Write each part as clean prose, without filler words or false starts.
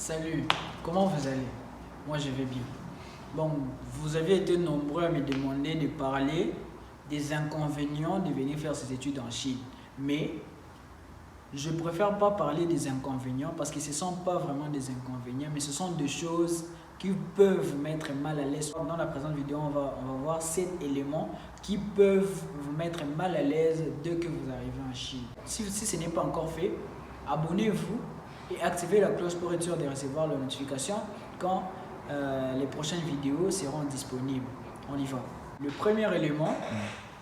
Salut, comment vous allez? Moi je vais bien. Bon, vous avez été nombreux à me demander de parler des inconvénients de venir faire ses études en Chine. Mais je préfère pas parler des inconvénients parce que ce ne sont pas vraiment des inconvénients, mais ce sont des choses qui peuvent vous mettre mal à l'aise. Dans la présente vidéo, on va voir 7 éléments qui peuvent vous mettre mal à l'aise dès que vous arrivez en Chine. Si ce n'est pas encore fait, abonnez-vous et activez la cloche pour être sûr de recevoir la notification quand les prochaines vidéos seront disponibles. On y va. Le premier élément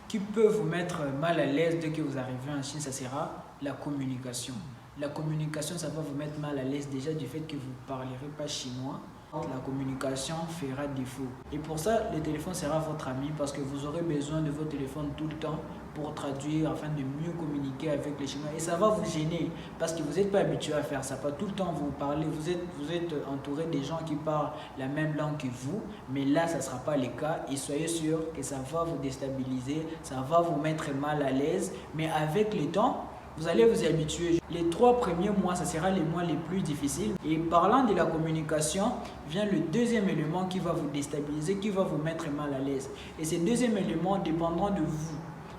qui peut vous mettre mal à l'aise dès que vous arrivez en Chine, ça sera la communication. La communication, ça va vous mettre mal à l'aise déjà du fait que vous ne parlerez pas chinois. La communication fera défaut. Et pour ça, le téléphone sera votre ami parce que vous aurez besoin de votre téléphone tout le temps pour traduire afin de mieux communiquer avec les Chinois. Et ça va vous gêner parce que vous n'êtes pas habitué à faire ça. Pas tout le temps vous parlez, vous êtes entouré des gens qui parlent la même langue que vous. Mais là, ça ne sera pas le cas. Et soyez sûr que ça va vous déstabiliser, ça va vous mettre mal à l'aise. Mais avec le temps, vous allez vous habituer. Les 3 premiers mois, ça sera les mois les plus difficiles. Et parlant de la communication, vient le deuxième élément qui va vous déstabiliser, qui va vous mettre mal à l'aise. Et ces deuxième éléments dépendront de vous.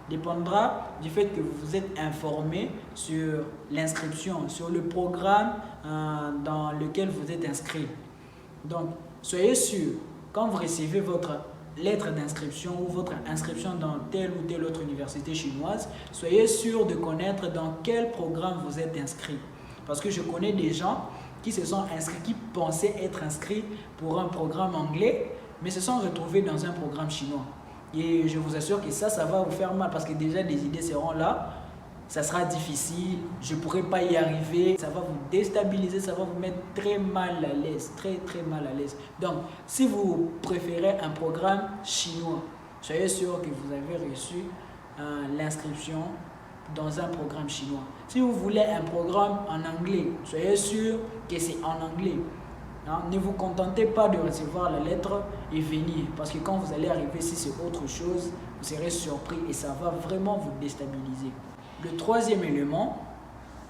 Dépendra du fait que vous vous êtes informé sur l'inscription, sur le programme dans lequel vous êtes inscrit. Donc, soyez sûr, quand vous recevez votre lettre d'inscription ou votre inscription dans telle ou telle autre université chinoise, soyez sûr de connaître dans quel programme vous êtes inscrit. Parce que je connais des gens qui se sont inscrits, qui pensaient être inscrits pour un programme anglais, mais se sont retrouvés dans un programme chinois. Et je vous assure que ça va vous faire mal parce que déjà des idées seront là. Ça sera difficile, je ne pourrai pas y arriver, ça va vous déstabiliser, ça va vous mettre très mal à l'aise, très mal à l'aise. Donc, si vous préférez un programme chinois, soyez sûr que vous avez reçu l'inscription dans un programme chinois. Si vous voulez un programme en anglais, soyez sûr que c'est en anglais. Ne vous contentez pas de recevoir la lettre et venir, parce que quand vous allez arriver, si c'est autre chose, vous serez surpris et ça va vraiment vous déstabiliser. Le troisième élément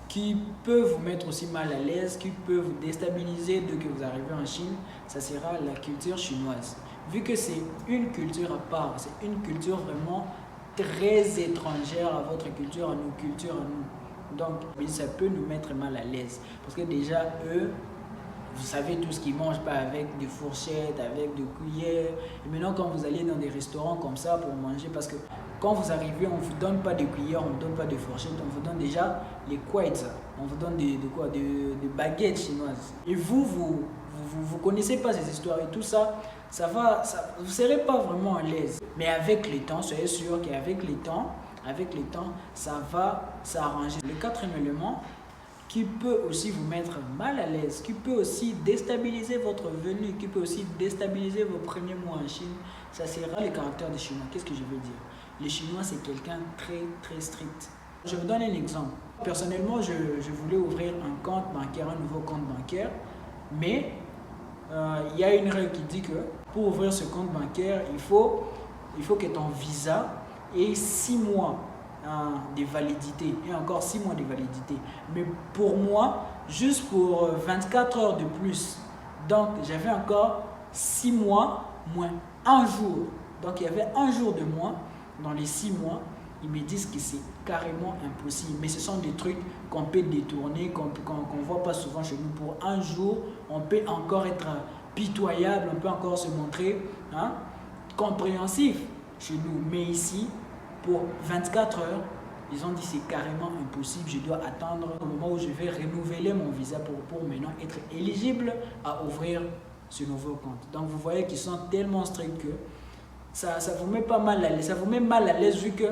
qui peut vous mettre aussi mal à l'aise, qui peut vous déstabiliser dès que vous arrivez en Chine, ça sera la culture chinoise. Vu que c'est une culture à part, c'est une culture vraiment très étrangère à votre culture, à nos cultures, à nous. Donc, ça peut nous mettre mal à l'aise. Parce que déjà, eux, vous savez tout ce qu'ils mangent, pas avec des fourchettes, avec des cuillères. Et maintenant, quand vous allez dans des restaurants comme ça pour manger, parce que quand vous arrivez, on ne vous donne pas de cuillères, on ne vous donne pas de fourchettes, on vous donne déjà les kuwaits. On vous donne des baguettes chinoises. Et vous connaissez pas ces histoires et tout ça, vous ne serez pas vraiment à l'aise. Mais avec le temps, soyez sûr qu'avec le temps, ça va s'arranger. Le quatrième élément, qui peut aussi vous mettre mal à l'aise, qui peut aussi déstabiliser votre venue, qui peut aussi déstabiliser vos premiers mois en Chine, ça sera le caractère des Chinois. Qu'est-ce que je veux dire? Les Chinois, c'est quelqu'un très strict. Je vous donne un exemple. Personnellement, je voulais ouvrir un compte bancaire, un nouveau compte bancaire, mais il y a une règle qui dit que pour ouvrir ce compte bancaire, il faut que ton visa ait 6 mois de validité et encore 6 mois de validité. Mais pour moi, juste pour 24 heures de plus. Donc, j'avais encore 6 mois moins 1 jour. Donc, il y avait 1 jour de moins dans les 6 mois. Ils me disent que c'est carrément impossible. Mais ce sont des trucs qu'on peut détourner, qu'on ne voit pas souvent chez nous. Pour 1 jour, on peut encore être pitoyable, on peut encore se montrer compréhensif chez nous. Mais ici, pour 24 heures, ils ont dit c'est carrément impossible. Je dois attendre au moment où je vais renouveler mon visa pour maintenant être éligible à ouvrir ce nouveau compte. Donc vous voyez qu'ils sont tellement stricts que ça vous met pas mal à l'aise. Ça vous met mal à l'aise vu que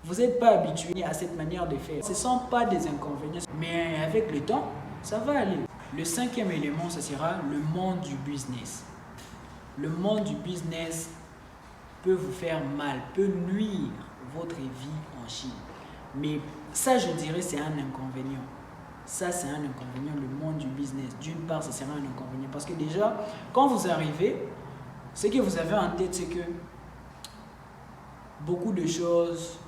vous n'êtes pas habitué à cette manière de faire. Ce ne sont pas des inconvénients, mais avec le temps, ça va aller. Le 5e élément, ce sera le monde du business. Le monde du business peut vous faire mal, peut nuire votre vie en Chine. Mais ça, je dirais, c'est un inconvénient. Ça, c'est un inconvénient, le monde du business. D'une part, ça sera un inconvénient. Parce que déjà, quand vous arrivez, ce que vous avez en tête, c'est que beaucoup de choses,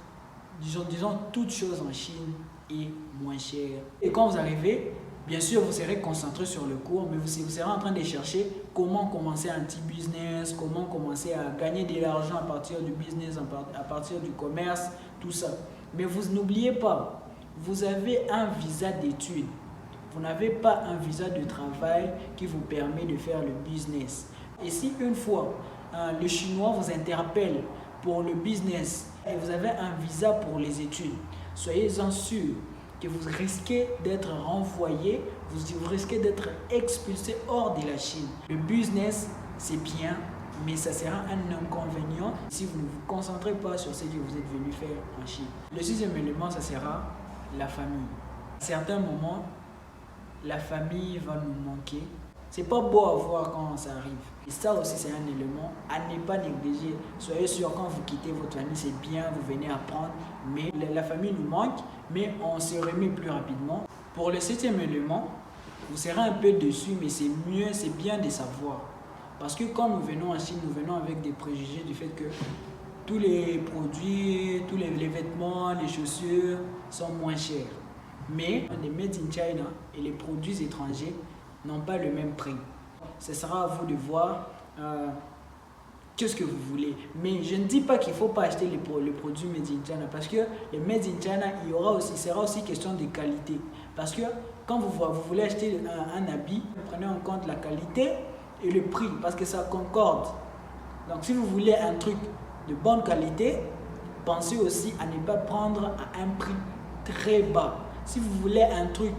disons toutes choses en Chine est moins cher. Et quand vous arrivez, Bien sûr, vous serez concentré sur le cours, mais vous serez en train de chercher comment commencer un petit business, comment commencer à gagner de l'argent à partir du business, à partir du commerce, tout ça. Mais vous n'oubliez pas, vous avez un visa d'études. Vous n'avez pas un visa de travail qui vous permet de faire le business. Et si une fois, le Chinois vous interpelle pour le business et vous avez un visa pour les études, soyez-en sûr que vous risquez d'être renvoyé, vous risquez d'être expulsé hors de la Chine. Le business, c'est bien, mais ça sera un inconvénient si vous ne vous concentrez pas sur ce que vous êtes venu faire en Chine. Le sixième élément, ça sera la famille. À certains moments, la famille va nous manquer. C'est pas beau à voir quand ça arrive. Et ça aussi, c'est un élément à ne pas négliger. Soyez sûr, quand vous quittez votre famille, c'est bien, vous venez apprendre. Mais la famille nous manque, mais on se remet plus rapidement. Pour le septième élément, vous serez un peu dessus, mais c'est mieux, c'est bien de savoir. Parce que quand nous venons en Chine, nous venons avec des préjugés du fait que tous les produits, tous les vêtements, les chaussures sont moins chers. Mais les made in China et les produits étrangers n'ont pas le même prix. Ce sera à vous de voir qu'est-ce que vous voulez. Mais je ne dis pas qu'il ne faut pas acheter les produits made in China, parce que les made in China, il sera aussi question de qualité. Parce que quand vous voulez acheter un habit, prenez en compte la qualité et le prix, parce que ça concorde. Donc si vous voulez un truc de bonne qualité, pensez aussi à ne pas prendre à un prix très bas. Si vous voulez un truc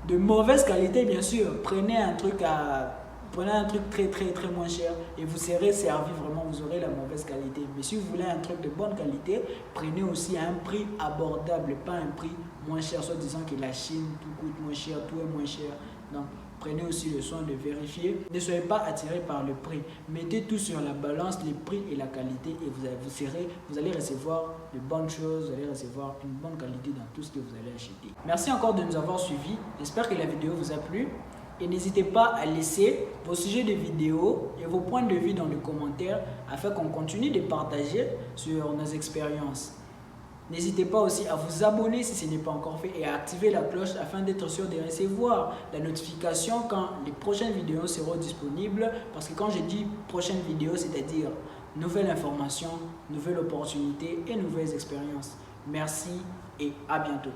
de mauvaise qualité, bien sûr, prenez un truc très moins cher et vous serez servi vraiment, vous aurez la mauvaise qualité. Mais si vous voulez un truc de bonne qualité, prenez aussi à un prix abordable, pas un prix moins cher, soit disant que la Chine, tout coûte moins cher, tout est moins cher. Donc, prenez aussi le soin de vérifier. Ne soyez pas attiré par le prix. Mettez tout sur la balance, les prix et la qualité, et vous allez recevoir de bonnes choses, vous allez recevoir une bonne qualité dans tout ce que vous allez acheter. Merci encore de nous avoir suivis. J'espère que la vidéo vous a plu. Et n'hésitez pas à laisser vos sujets de vidéo et vos points de vue dans les commentaires afin qu'on continue de partager sur nos expériences. N'hésitez pas aussi à vous abonner si ce n'est pas encore fait et à activer la cloche afin d'être sûr de recevoir la notification quand les prochaines vidéos seront disponibles. Parce que quand je dis prochaine vidéo, c'est-à-dire nouvelle information, nouvelle opportunité et nouvelles expériences. Merci et à bientôt.